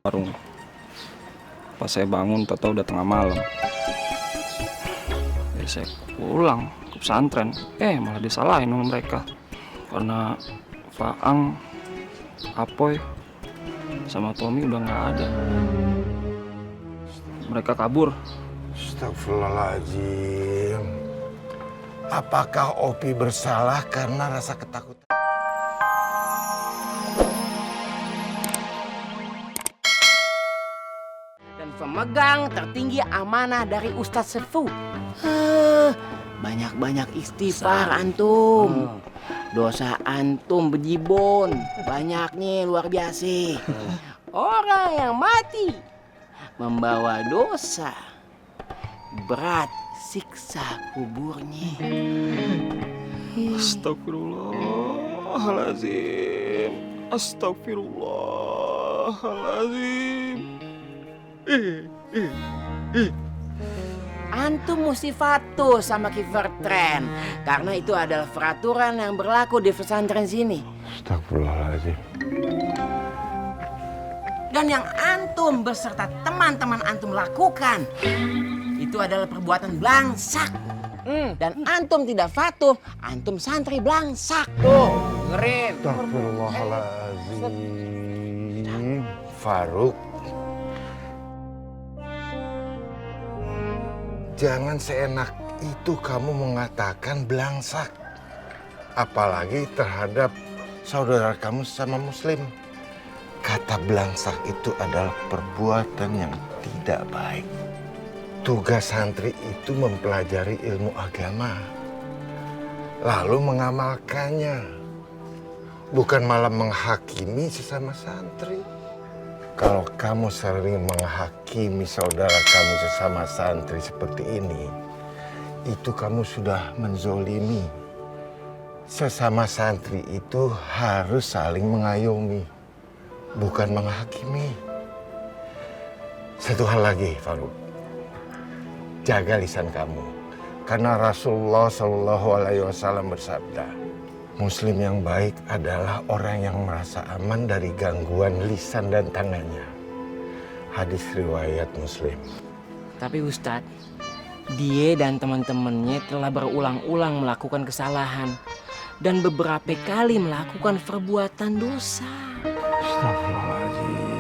warung. Pas saya bangun, tahu udah tengah malam. Ya, saya pulang ke pesantren, malah disalahin sama mereka. Karena Faang, Apoy, sama Tommy udah nggak ada. Mereka kabur. Astagfirullahaladzim. Apakah Opi bersalah karena rasa ketakutan? Dan pemegang tertinggi amanah dari Ustadz Sefu. Banyak-banyak istighfar antum. Dosa antum bejibun. Banyaknya luar biasa. Orang yang mati membawa dosa, berat siksa kuburnya. Astagfirullahaladzim. Astagfirullahaladzim. Antum mesti patuh sama kiper tren, karena itu adalah peraturan yang berlaku di pesantren sini. Astagfirullahaladzim. Dan yang antum beserta teman-teman antum lakukan itu adalah perbuatan belangsak. Dan antum tidak patuh, antum santri belangsak. Tuh, dengerin. Astagfirullahaladzim. Faruk, jangan seenak itu kamu mengatakan belangsak. Apalagi terhadap saudara kamu sesama muslim. Kata belangsak itu adalah perbuatan yang tidak baik. Tugas santri itu mempelajari ilmu agama, lalu mengamalkannya, bukan malah menghakimi sesama santri. Kalau kamu sering menghakimi saudara kamu sesama santri seperti ini, itu kamu sudah menzolimi. Sesama santri itu harus saling mengayomi, bukan menghakimi. Satu hal lagi, Faruk. Jaga lisan kamu. Karena Rasulullah SAW bersabda, Muslim yang baik adalah orang yang merasa aman dari gangguan lisan dan tangannya. Hadis riwayat Muslim. Tapi Ustadz, dia dan teman-temannya telah berulang-ulang melakukan kesalahan dan beberapa kali melakukan perbuatan dosa. Astagfirullahaladzim.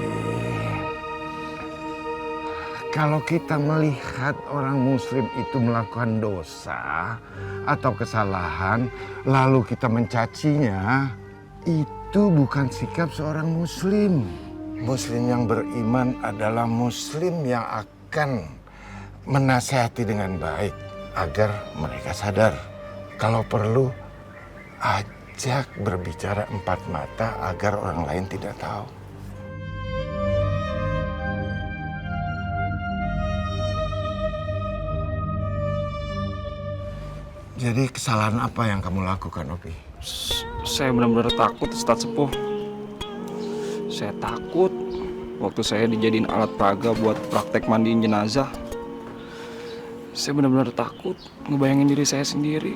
Kalau kita melihat orang muslim itu melakukan dosa atau kesalahan, lalu kita mencacinya, itu bukan sikap seorang muslim. Muslim yang beriman adalah muslim yang akan menasihati dengan baik agar mereka sadar. Kalau perlu, ajak berbicara empat mata agar orang lain tidak tahu. Jadi kesalahan apa yang kamu lakukan, Opi? Saya benar-benar takut, Ustadz Sepuh. Saya takut waktu saya dijadiin alat peraga buat praktek mandiin jenazah. Saya benar-benar takut ngebayangin diri saya sendiri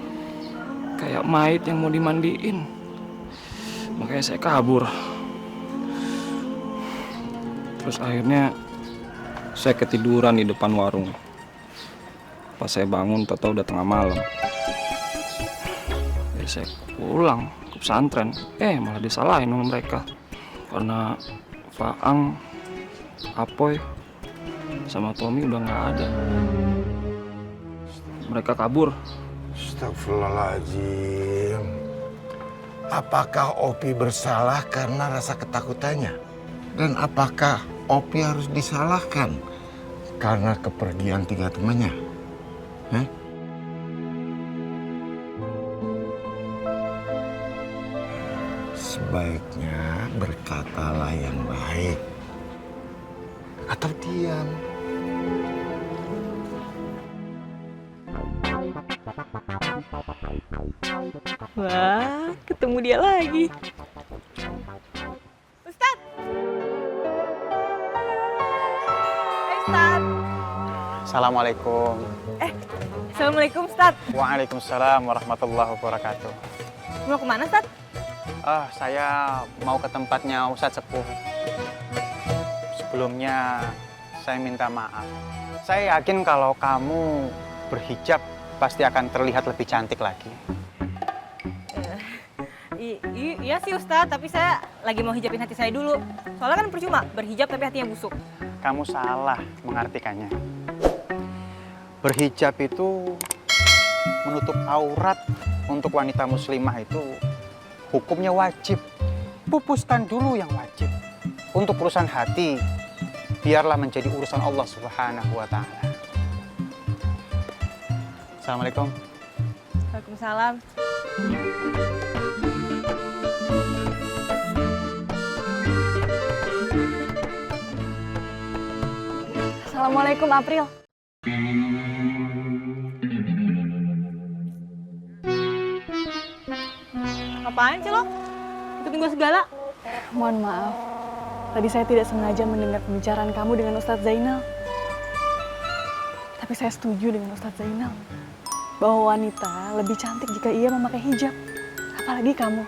kayak mayit yang mau dimandiin. Makanya saya kabur. Terus akhirnya saya ketiduran di depan warung. Pas saya bangun, tahu udah tengah malam. Saya pulang ke pesantren, malah disalahin sama mereka. Karena Faang, Apoy, sama Tommy udah nggak ada. Mereka kabur. Astagfirullahaladzim. Apakah Opi bersalah karena rasa ketakutannya? Dan apakah Opi harus disalahkan karena kepergian tiga temannya? Sebaiknya berkatalah yang baik atau diam. Wah, ketemu dia lagi. Ustadz! Ustadz! Assalamualaikum. Assalamualaikum, Ustadz. Waalaikumsalam warahmatullahi wabarakatuh. Mau kemana, Ustadz? Saya mau ke tempatnya Ustadz Sepuh. Sebelumnya saya minta maaf. Saya yakin kalau kamu berhijab pasti akan terlihat lebih cantik lagi. Iya sih Ustadz, tapi saya lagi mau hijabin hati saya dulu. Soalnya kan percuma berhijab tapi hatinya busuk. Kamu salah mengartikannya. Berhijab itu menutup aurat untuk wanita muslimah itu hukumnya wajib. Pupuskan dulu yang wajib. Untuk urusan hati, biarlah menjadi urusan Allah Subhanahu wa Ta'ala. Assalamualaikum. Waalaikumsalam. Assalamualaikum April. Apaan sih lo? Ikutin gue segala. Mohon maaf, tadi saya tidak sengaja mendengar pembicaraan kamu dengan Ustadz Zainal. Tapi saya setuju dengan Ustadz Zainal bahwa wanita lebih cantik jika ia memakai hijab. Apalagi kamu,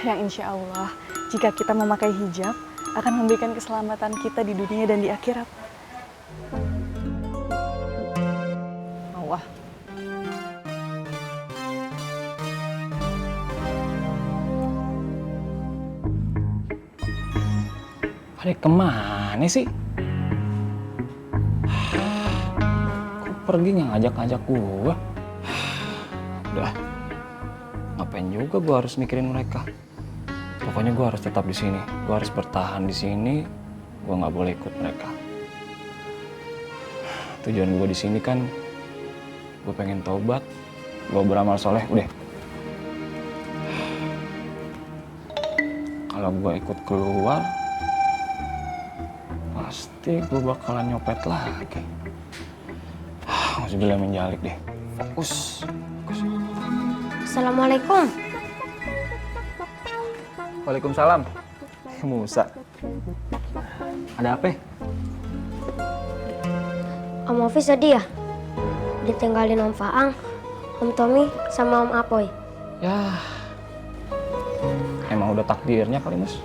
yang insya Allah jika kita memakai hijab akan memberikan keselamatan kita di dunia dan di akhirat. Wah. Pada kemana sih? Kok pergi nggak ngajak-ngajak gua? Udah, ngapain juga gua harus mikirin mereka? Pokoknya gua harus tetap di sini. Gua harus bertahan di sini. Gua nggak boleh ikut mereka. Tujuan gua di sini kan, gua pengen taubat, gua beramal soleh. Udah. Kalau gua ikut keluar, pasti gue bakalan nyopet lagi. Masih bila menjalik deh. Fokus. Assalamualaikum. Waalaikumsalam. Musa. Ada apa? Om Ovi sedih ya? Ditinggalin Om Faang, Om Tommy, sama Om Apoy. Ya, emang udah takdirnya kali, Mus.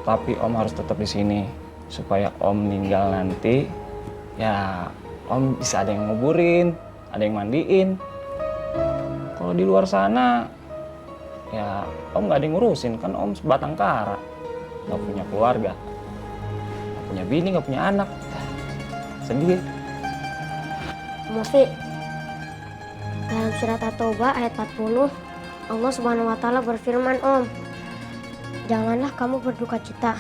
Tapi Om harus tetap di sini supaya Om meninggal nanti, ya Om bisa ada yang nguburin, ada yang mandiin. Kalau di luar sana, ya Om nggak ada yang ngurusin, kan Om sebatang kara, nggak punya keluarga, nggak punya bini, nggak punya anak, sedih. Om Ovi, dalam surat At-Taubah ayat 40, Allah Subhanahu wa Ta'ala berfirman, Om, janganlah kamu berduka cita.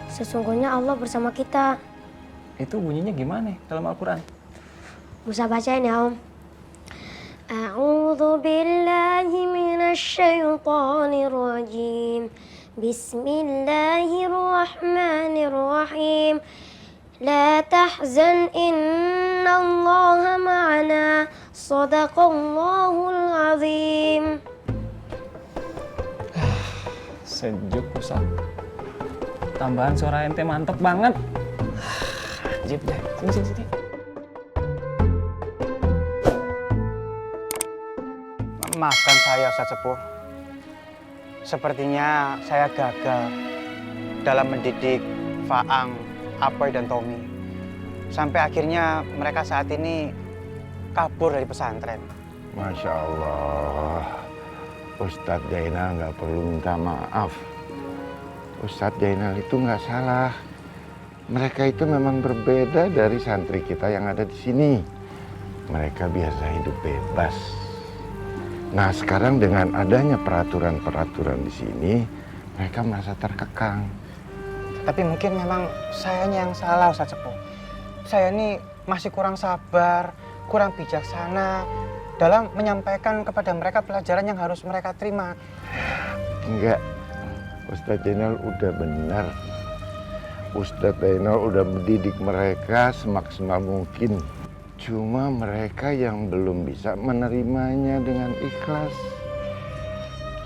Sesungguhnya Allah bersama kita. Itu bunyinya gimana dalam Al-Quran? Musa bacain ya Om. A'udzu billahi minasy syaithanir rajim. Bismillahirrahmanirrahim. La tahzan innallaha ma'ana. Shadaqallahul azim. Sejuk, Musa. Tambahan suara ente mantep banget. Jip deh, sini. Maafkan saya, Ustadz Sepuh. Sepertinya saya gagal dalam mendidik Faang, Apoy, dan Tommy. Sampai akhirnya mereka saat ini kabur dari pesantren. Masya Allah, Ustadz Zainal nggak perlu minta maaf. Ustadz Zainal itu nggak salah. Mereka itu memang berbeda dari santri kita yang ada di sini. Mereka biasa hidup bebas. Nah, sekarang dengan adanya peraturan-peraturan di sini, mereka merasa terkekang. Tapi mungkin memang sayanya yang salah, Ustadz Sepuh. Saya ini masih kurang sabar, kurang bijaksana dalam menyampaikan kepada mereka pelajaran yang harus mereka terima. Enggak, Ustadz Zainal udah benar. Ustadz Zainal udah mendidik mereka semaksimal mungkin. Cuma mereka yang belum bisa menerimanya dengan ikhlas.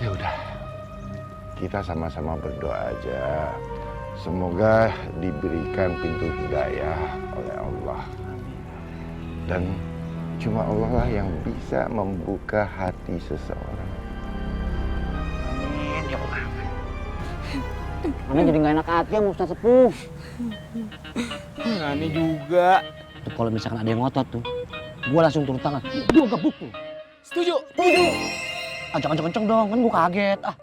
Ya udah, kita sama-sama berdoa aja. Semoga diberikan pintu hidayah oleh Allah. Dan cuma Allah lah yang bisa membuka hati seseorang. Mana jadi nggak enak hati sama Ustadz Sepuh. Aneh juga. Tuh kalau misalkan ada yang ngotot tuh, gue langsung turun tangan. Gue gebuk tuh. Setuju. Ah, jangan kenceng dong, kan gue kaget. Ah.